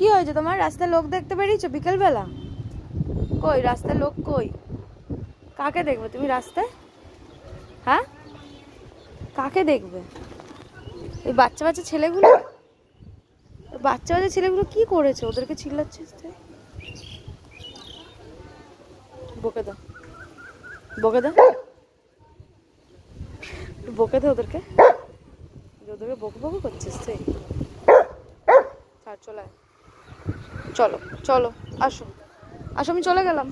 কি হয়েছে তোমার? রাস্তায় লোক দেখতে বেরিয়েছো বিকেলবেলা? কই রাস্তায় লোক কই? কাকে দেখবে তুমি রাস্তায়? হ্যাঁ, কাকে দেখবে? এই বাচ্চা বাচ্চা ছেলেগুলো, বাচ্চা বাচ্চা ছেলেগুলো কি করেছে? ওদেরকে চিল্লাচ্ছিস তুই? বকে দাও, বকে দাও, বকে দাও ওদেরকে। ওদেরকে বকে বকে করছিস তুই? চলে চলো চলো, আসো আসো, আমি চলে গেলাম,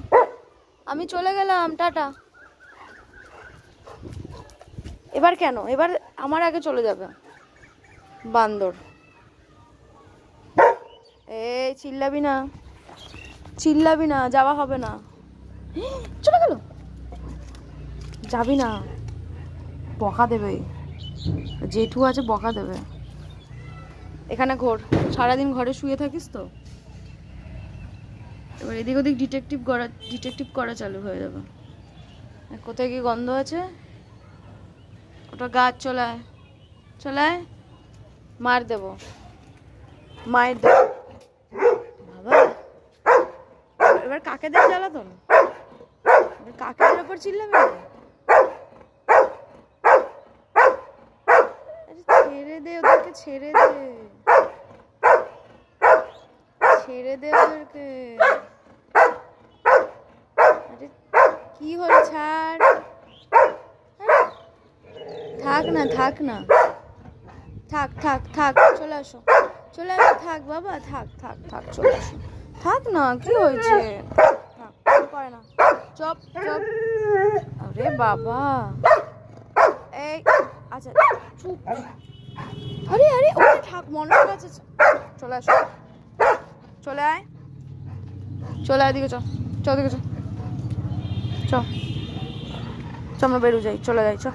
আমি চলে গেলাম, টাটা। এবার কেন? এবার আমার আগে চলে যাবে বান্দর। এই চিল্লাবি না, চিল্লাবি না, যাওয়া হবে না। চলে গেল, যাবি না, বকা দেবে, জেঠু আছে বকা দেবে। এখানে ঘোর, সারাদিন ঘরে শুয়ে থাকিস তো, এবার এদিক ওদিক ডিটেকটিভ করা চালু হয়ে যাবে। কোথায় কি গন্ধ আছে? ওটা গাছ, চলায় চলায়, মার দেব, মায়ের দেব। বাবা, এবার কাকেদের জ্বালাতন, কাকেদের ওপর চিল্লাবে না। ছেড়ে দে ওদেরকে, ছেড়ে দে, ছেড়ে দে ওদেরকে। আরে কি হলো? ছাড়, থাক না, থাক না, থাক থাক থাক, চলে আসো, চলে আসো, থাক বাবা, থাক থাক থাক, চলে আসো, থাক না, কি হয়েছে? থাক, করে না, চপ চপ। আরে বাবা, এই আচ্ছা চুপ। আরে আরে, ওকে থাক, মনে আছে, চলে আসো, চলে আয়, চলে আয়, দিকে চ, চ দিকে চ, চ চ, আমরা বেরো যাই, চলে যাই, চ।